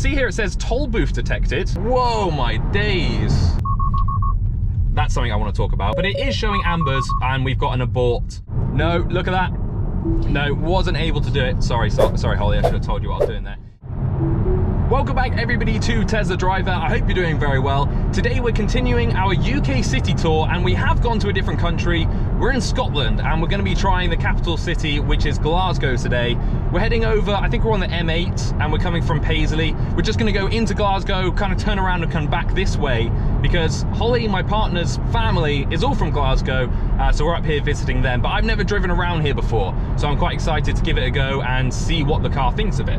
See here it says toll booth detected. Whoa, my days. That's something I want to talk about, but it is showing ambers and we've got an abort. No, look at that. No, wasn't able to do it. Sorry, Holly, I should have told you what I was doing there. Welcome back everybody to Tesla Driver. I hope you're doing very well. Today we're continuing our UK city tour and we have gone to a different country. We're in Scotland and we're going to be trying the capital city, which is Glasgow today. We're heading over, I think we're on the M8 and we're coming from Paisley. We're just going to go into Glasgow, kind of turn around and come back this way because Holly, my partner's family, is all from Glasgow. So we're up here visiting them, but I've never driven around here before. So I'm quite excited to give it a go and see what the car thinks of it.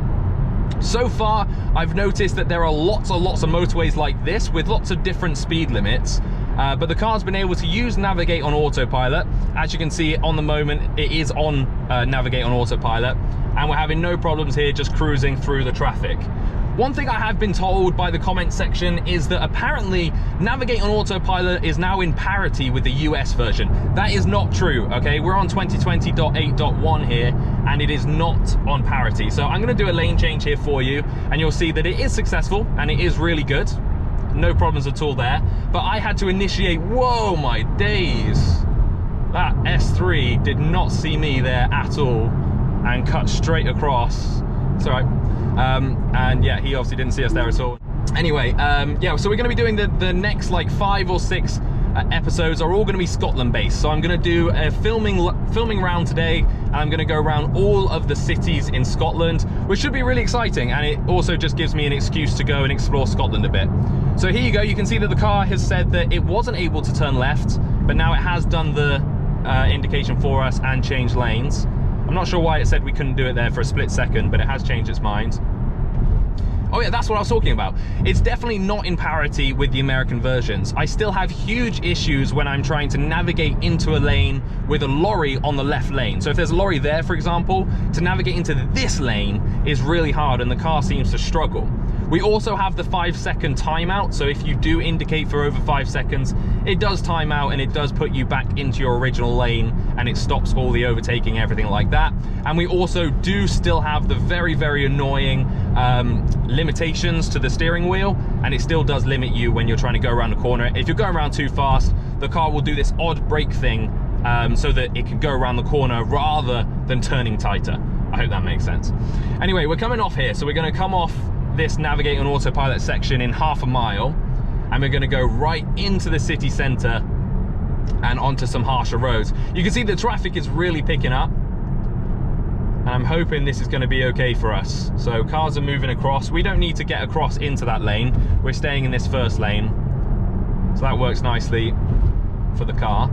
So far, I've noticed that there are lots of motorways like this with lots of different speed limits, but the car's been able to use Navigate on Autopilot. As you can see on the moment, it is on Navigate on Autopilot, and we're having no problems here just cruising through the traffic. One thing I have been told by the comment section is that apparently Navigate on Autopilot is now in parity with the US version. That is not true, okay? We're on 2020.8.1 here, and it is not on parity. So I'm gonna do a lane change here for you, and you'll see that it is successful, and it is really good. No problems at all there. But I had to initiate, whoa, my days. That S3 did not see me there at all, and cut straight across. It's all right. And yeah, he obviously didn't see us there at all. Anyway, yeah, so we're going to be doing the next like 5 or 6 episodes are all going to be Scotland based. So I'm going to do a filming round today, and I'm going to go around all of the cities in Scotland, which should be really exciting, and it also just gives me an excuse to go and explore Scotland a bit. So here you go, you can see that the car has said that it wasn't able to turn left, but now it has done the indication for us and changed lanes. I'm not sure why it said we couldn't do it there for a split second, but it has changed its mind. Oh yeah, that's what I was talking about. It's definitely not in parity with the American versions. I still have huge issues when I'm trying to navigate into a lane with a lorry on the left lane. So if there's a lorry there, for example, to navigate into this lane is really hard and the car seems to struggle. We also have the 5-second timeout, so if you do indicate for over 5 seconds, it does time out and it does put you back into your original lane and it stops all the overtaking, everything like that. And we also do still have the very, very annoying limitations to the steering wheel, and it still does limit you when you're trying to go around the corner. If you're going around too fast, the car will do this odd brake thing so that it can go around the corner rather than turning tighter. I hope that makes sense. Anyway, we're coming off here, so we're going to come off this Navigate on Autopilot section in half a mile, and we're going to go right into the city centre and onto some harsher roads. You can see the traffic is really picking up, and I'm hoping this is going to be okay for us. So cars are moving across. We don't need to get across into that lane. We're staying in this first lane, so that works nicely for the car.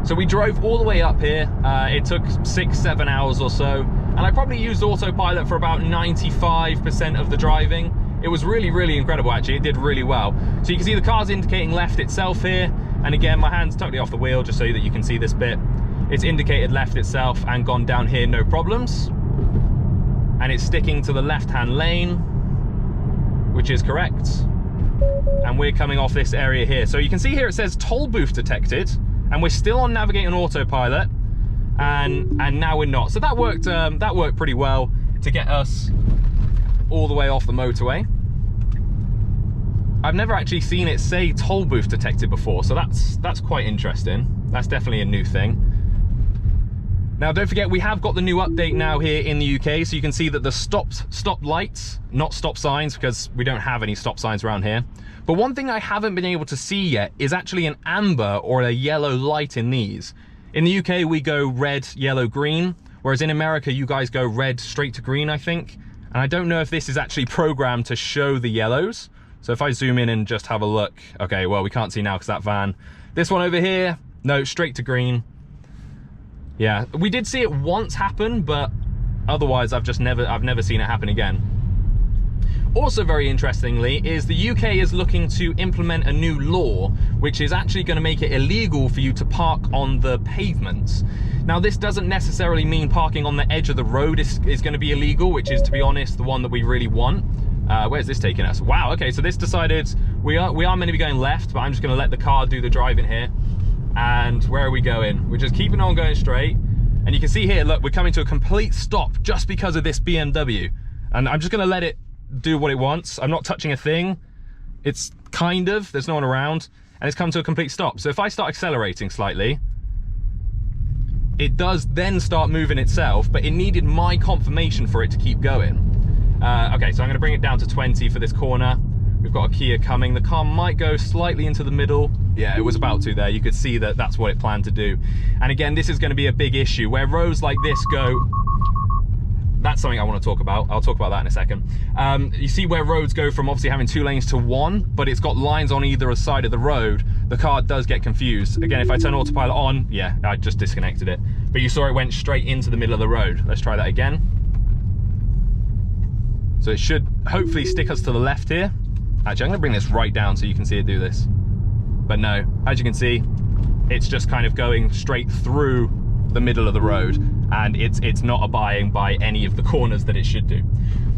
So we drove all the way up here. It took 6-7 hours or so, and I probably used Autopilot for about 95% of the driving. It was really, really incredible actually. It did really well. So you can see the car's indicating left itself here, and again, my hand's totally off the wheel just so that you can see this bit. It's indicated left itself and gone down here, no problems. And it's sticking to the left-hand lane, which is correct. And we're coming off this area here. So you can see here it says toll booth detected, and we're still on Navigate on Autopilot, and now we're not. So that worked pretty well to get us all the way off the motorway. I've never actually seen it say toll booth detected before, so that's quite interesting. That's definitely a new thing. Now don't forget, we have got the new update now here in the UK, so you can see that the stop lights, not stop signs, because we don't have any stop signs around here. But one thing I haven't been able to see yet is actually an amber or a yellow light in these. In the UK, we go red, yellow, green, whereas in America, you guys go red straight to green, I think. And I don't know if this is actually programmed to show the yellows. So if I zoom in and just have a look, okay, well, we can't see now because that van. This one over here, no, straight to green. Yeah, we did see it once happen, but otherwise I've never seen it happen again. Also very interestingly is the UK is looking to implement a new law which is actually going to make it illegal for you to park on the pavements. Now this doesn't necessarily mean parking on the edge of the road is going to be illegal, which is, to be honest, the one that we really want. Where's this taking us? Wow, okay, so this decided we are meant to be going left, but I'm just going to let the car do the driving here. And where are we going? We're just keeping on going straight. And you can see here, look, we're coming to a complete stop just because of this BMW. And I'm just going to let it do what it wants. I'm not touching a thing. It's kind of, there's no one around, and it's come to a complete stop. So if I start accelerating slightly, it does then start moving itself, but it needed my confirmation for it to keep going. Okay, so I'm gonna bring it down to 20 for this corner. We've got a Kia coming. The car might go slightly into the middle. Yeah, it was about to there. You could see that that's what it planned to do. And again, this is gonna be a big issue where roads like this go, that's something I want to talk about. I'll talk about that in a second. You see where roads go from obviously having 2 lanes to 1, but it's got lines on either side of the road. The car does get confused. Again, if I turn autopilot on, yeah, I just disconnected it. But you saw it went straight into the middle of the road. Let's try that again. So it should hopefully stick us to the left here. Actually, I'm gonna bring this right down so you can see it do this. But no, as you can see, it's just kind of going straight through the middle of the road, and it's not abiding by any of the corners that it should do.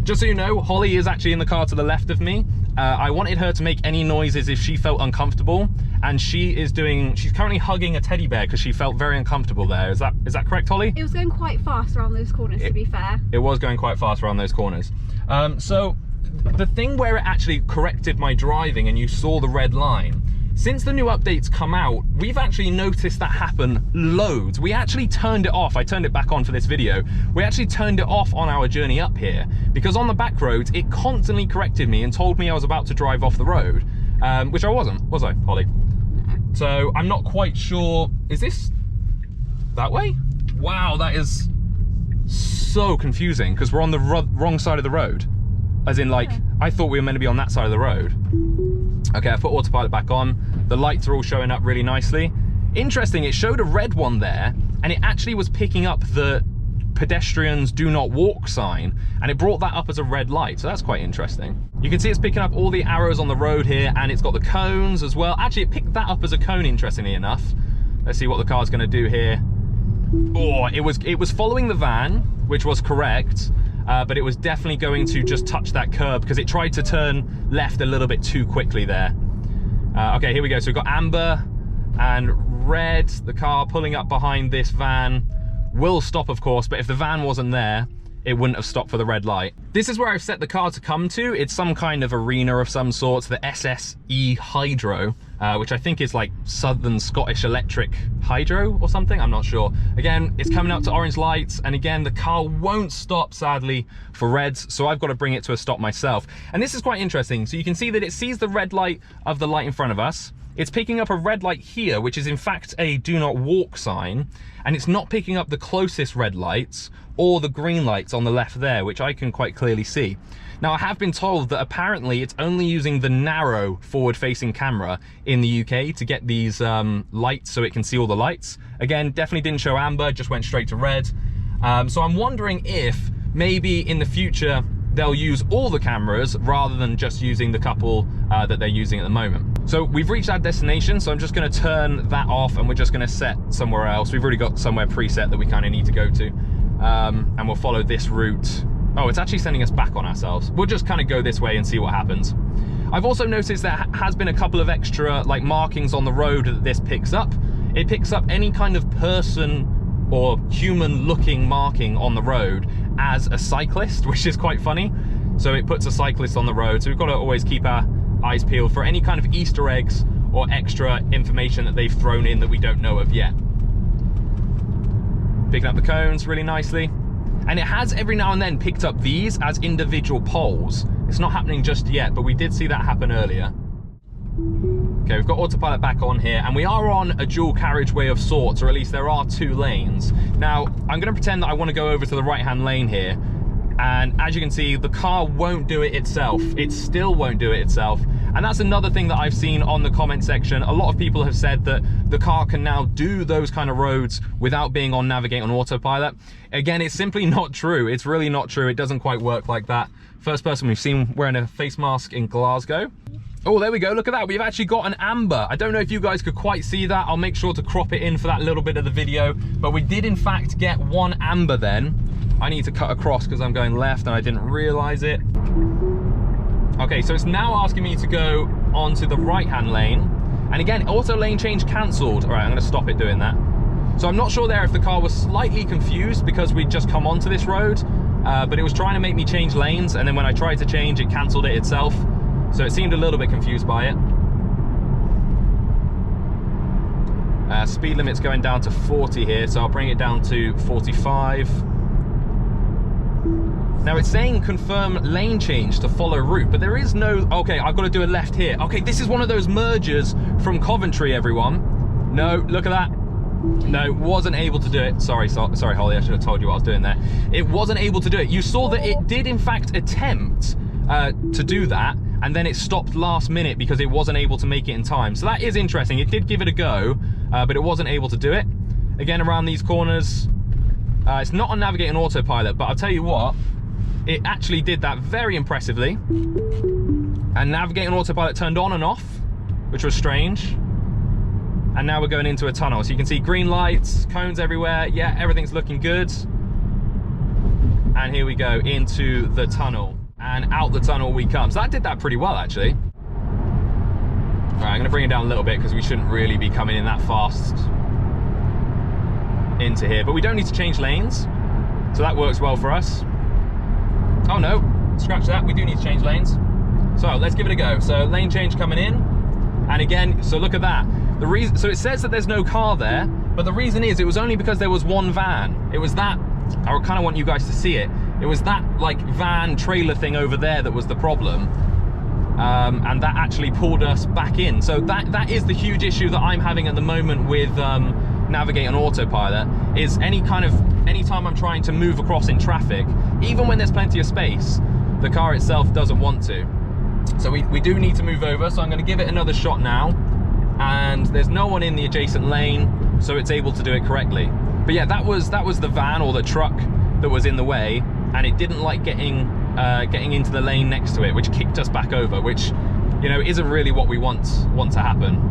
Just so you know, Holly is actually in the car to the left of me. I wanted her to make any noises if she felt uncomfortable, and she's currently hugging a teddy bear because she felt very uncomfortable there. Is that correct, Holly? It was going quite fast around those corners, to be fair. It was going quite fast around those corners. So the thing where it actually corrected my driving and you saw the red line, since the new updates come out, we've actually noticed that happen loads. We actually turned it off. I turned it back on for this video. We actually turned it off on our journey up here because on the back roads, it constantly corrected me and told me I was about to drive off the road, which I wasn't, was I, Holly? No. So I'm not quite sure. Is this that way? Wow, that is so confusing because we're on the wrong side of the road. As in, like, I thought we were meant to be on that side of the road. Okay, I put autopilot back on. The lights are all showing up really nicely. Interesting, it showed a red one there, and it actually was picking up the pedestrians do not walk sign, and it brought that up as a red light, so that's quite interesting. You can see it's picking up all the arrows on the road here, and it's got the cones as well. Actually, it picked that up as a cone, interestingly enough. Let's see what the car's gonna do here. Oh, it was following the van, which was correct. But it was definitely going to just touch that curb because it tried to turn left a little bit too quickly there. Okay, here we go. So we've got amber and red, the car pulling up behind this van. Will stop, of course, but if the van wasn't there, it wouldn't have stopped for the red light. This is where I've set the car to come to. It's some kind of arena of some sort, the SSE Hydro, which I think is like Southern Scottish Electric Hydro or something, I'm not sure. Again, it's coming up to orange lights, and again, the car won't stop, sadly, for reds, so I've got to bring it to a stop myself. And this is quite interesting. So you can see that it sees the red light of the light in front of us. It's picking up a red light here, which is in fact a do not walk sign, and it's not picking up the closest red lights or the green lights on the left there, which I can quite clearly see. Now, I have been told that apparently it's only using the narrow forward-facing camera in the UK to get these lights so it can see all the lights. Again, definitely didn't show amber, just went straight to red. So I'm wondering if maybe in the future they'll use all the cameras rather than just using the couple that they're using at the moment. So we've reached our destination, so I'm just gonna turn that off and we're just gonna set somewhere else. We've already got somewhere preset that we kind of need to go to. And we'll follow this route. Oh, it's actually sending us back on ourselves. We'll just kind of go this way and see what happens. I've also noticed there has been a couple of extra like markings on the road that this picks up. It picks up any kind of person or human looking marking on the road as a cyclist, which is quite funny. So it puts a cyclist on the road. So we've got to always keep our eyes peeled for any kind of Easter eggs or extra information that they've thrown in that we don't know of yet. Picking up the cones really nicely. And it has every now and then picked up these as individual poles. It's not happening just yet, but we did see that happen earlier. Okay, we've got autopilot back on here, and we are on a dual carriageway of sorts, or at least there are 2 lanes. Now, I'm gonna pretend that I wanna go over to the right-hand lane here, and as you can see, the car won't do it itself. It still won't do it itself. And that's another thing that I've seen on the comment section. A lot of people have said that the car can now do those kind of roads without being on Navigate on Autopilot. Again, it's simply not true. It's really not true. It doesn't quite work like that. First person we've seen wearing a face mask in Glasgow. Oh, there we go, look at that. We've actually got an amber. I don't know if you guys could quite see that. I'll make sure to crop it in for that little bit of the video. But we did in fact get 1 amber then. I need to cut across because I'm going left and I didn't realize it. Okay, so it's now asking me to go onto the right-hand lane. And again, auto lane change cancelled. All right, I'm gonna stop it doing that. So I'm not sure there if the car was slightly confused because we'd just come onto this road, but it was trying to make me change lanes, and then when I tried to change, it cancelled it itself. So it seemed a little bit confused by it. Speed limit's going down to 40 here, so I'll bring it down to 45. Now it's saying confirm lane change to follow route, but there is no, okay, I've got to do a left here. Okay, this is one of those mergers from Coventry, everyone. No, look at that. No, wasn't able to do it. Sorry, Holly, I should have told you what I was doing there. It wasn't able to do it. You saw that it did in fact attempt to do that, and then it stopped last minute because it wasn't able to make it in time. So that is interesting. It did give it a go, but it wasn't able to do it. Again, around these corners, it's not on Navigate on Autopilot, but I'll tell you what, it actually did that very impressively. And Navigate on Autopilot turned on and off, which was strange. And now we're going into a tunnel. So you can see green lights, cones everywhere. Yeah, everything's looking good. And here we go into the tunnel. And out the tunnel we come. So that did that pretty well, actually. All right, I'm gonna bring it down a little bit because we shouldn't really be coming in that fast into here. But we don't need to change lanes. So that works well for us. Oh no, scratch that, we do need to change lanes. So let's give it a go. So lane change coming in. And again, so look at that. The reason, so it says that there's no car there, but the reason is it was only because there was one van. It was that, I kind of want you guys to see it. It was that like van trailer thing over there that was the problem. And that actually pulled us back in. So that is the huge issue that I'm having at the moment with Navigate on Autopilot, is anytime I'm trying to move across in traffic, even when there's plenty of space, the car itself doesn't want to. So we do need to move over, so I'm going to give it another shot now, and there's no one in the adjacent lane, so it's able to do it correctly. But yeah, that was the van or the truck that was in the way, and it didn't like getting into the lane next to it, which kicked us back over, which, you know, isn't really what we want to happen.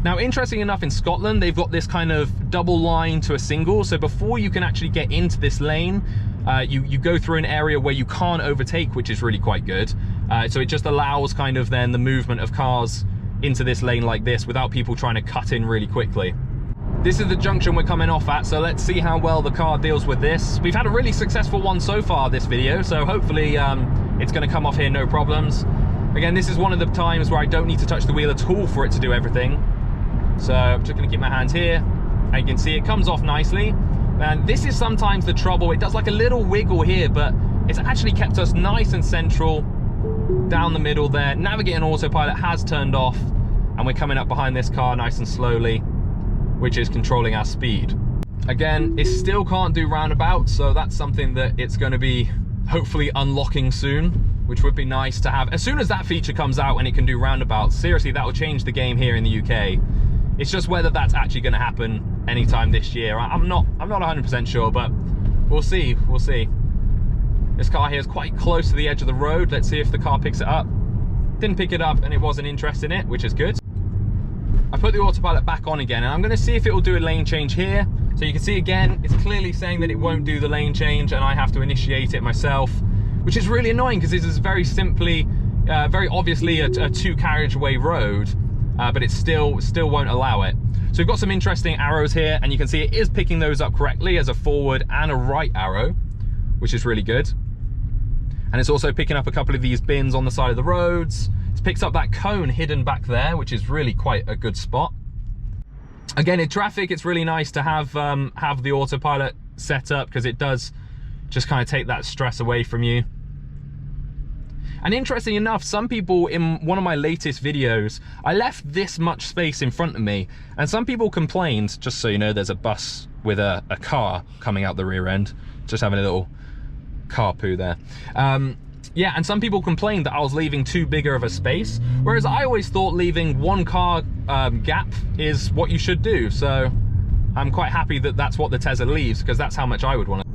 Now, interesting enough, in Scotland, they've got this kind of double line to a single. So before you can actually get into this lane, you go through an area where you can't overtake, which is really quite good. So it just allows kind of then the movement of cars into this lane like this without people trying to cut in really quickly. This is the junction we're coming off at, so let's see how well the car deals with this. We've had a really successful one so far this video, so hopefully it's going to come off here no problems. Again, this is one of the times where I don't need to touch the wheel at all for it to do everything. So I'm just going to keep my hands here, and you can see it comes off nicely. And this is sometimes the trouble. It does like a little wiggle here, but it's actually kept us nice and central down the middle there. Navigate on Autopilot has turned off, and we're coming up behind this car nice and slowly, which is controlling our speed. Again, it still can't do roundabouts, so that's something that it's going to be hopefully unlocking soon, which would be nice to have. As soon as that feature comes out and it can do roundabouts, seriously, that will change the game here in the UK. It's just whether that's actually going to happen anytime this year. I'm not 100% sure, but we'll see. We'll see. This car here is quite close to the edge of the road. Let's see if the car picks it up. Didn't pick it up, and it wasn't interested in it, which is good. I put the autopilot back on again, and I'm going to see if it will do a lane change here. So you can see again, it's clearly saying that it won't do the lane change, and I have to initiate it myself, which is really annoying because this is very simply, very obviously a two-carriageway road. But it still won't allow it. So we've got some interesting arrows here, and you can see it is picking those up correctly as a forward and a right arrow, which is really good. And it's also picking up a couple of these bins on the side of the roads. It's picked up that cone hidden back there, which is really quite a good spot. Again, in traffic, it's really nice to have the autopilot set up, because it does just kind of take that stress away from you. And interesting enough, some people in one of my latest videos, I left this much space in front of me, and some people complained, just so you know, there's a bus with a car coming out the rear end, just having a little car poo there. Yeah, and some people complained that I was leaving too bigger of a space, whereas I always thought leaving one car gap is what you should do. So I'm quite happy that that's what the Tesla leaves, because that's how much I would want to.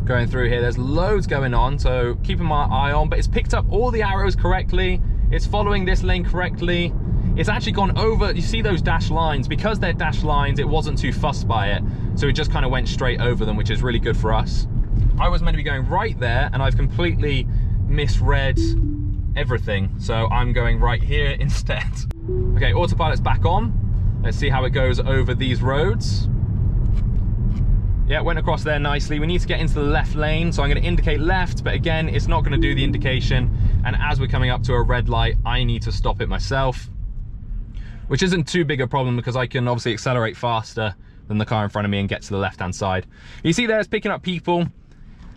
Going through here, there's loads going on, so keeping my eye on, but it's picked up all the arrows correctly. It's following this lane correctly. It's actually gone over, you see those dashed lines, because they're dashed lines, it wasn't too fussed by it, so it just kind of went straight over them, which is really good for us. I was meant to be going right there, and I've completely misread everything, so I'm going right here instead. Okay, autopilot's back on. Let's see how it goes over these roads. Yeah, went across there nicely. We need to get into the left lane, so I'm going to indicate left, but again, it's not going to do the indication. And as we're coming up to a red light, I need to stop it myself, which isn't too big a problem because I can obviously accelerate faster than the car in front of me and get to the left-hand side. You see there, it's picking up people.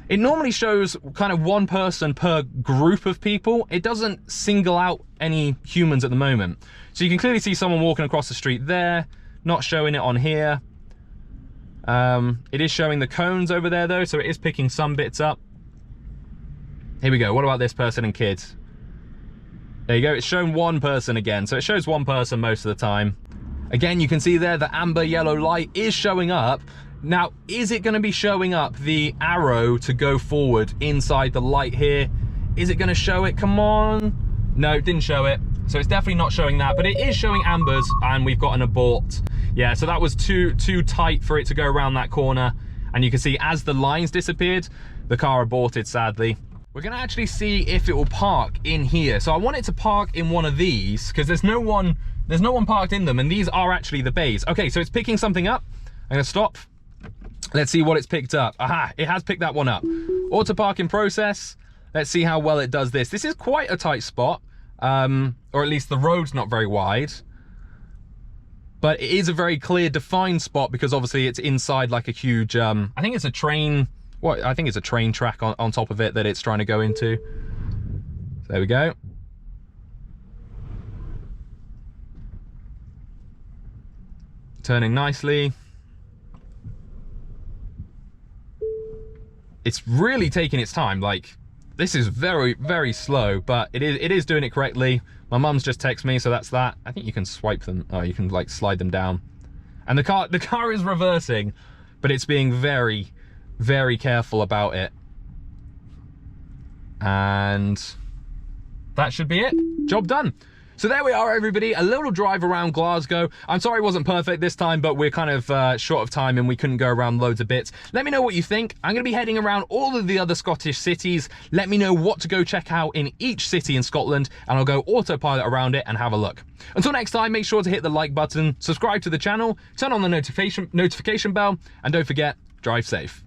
It normally shows kind of one person per group of people. It doesn't single out any humans at the moment. So you can clearly see someone walking across the street there, not showing it on here. It is showing the cones over there though, so it is picking some bits up. Here we go. What about this person and kids? There you go. It's shown one person again. So it shows one person most of the time. Again, you can see there the amber yellow light is showing up. Now, is it going to be showing up the arrow to go forward inside the light here? Is it going to show it? Come on. No, it didn't show it. So it's definitely not showing that, but it is showing ambers, and we've got an abort. Yeah, so that was too tight for it to go around that corner. And you can see as the lines disappeared, the car aborted, sadly. We're going to actually see if it will park in here. So I want it to park in one of these because there's no one parked in them, and these are actually the bays. Okay, so it's picking something up. I'm going to stop. Let's see what it's picked up. Aha, it has picked that one up. Auto park in process. Let's see how well it does this. This is quite a tight spot, or at least the road's not very wide. But it is a very clear, defined spot because obviously it's inside like a huge, I think it's a train, I think it's a train track on top of it that it's trying to go into. So there we go. Turning nicely. It's really taking its time. Like, this is very, very slow, but it is doing it correctly. My mum's just texted me, so that's that. I think you can swipe them. Oh, you can like slide them down. And the car is reversing, but it's being very, very careful about it. And that should be it. Job done. So there we are, everybody. A little drive around Glasgow. I'm sorry it wasn't perfect this time, but we're kind of short of time and we couldn't go around loads of bits. Let me know what you think. I'm going to be heading around all of the other Scottish cities. Let me know what to go check out in each city in Scotland, and I'll go autopilot around it and have a look. Until next time, make sure to hit the like button, subscribe to the channel, turn on the notification bell, and don't forget, drive safe.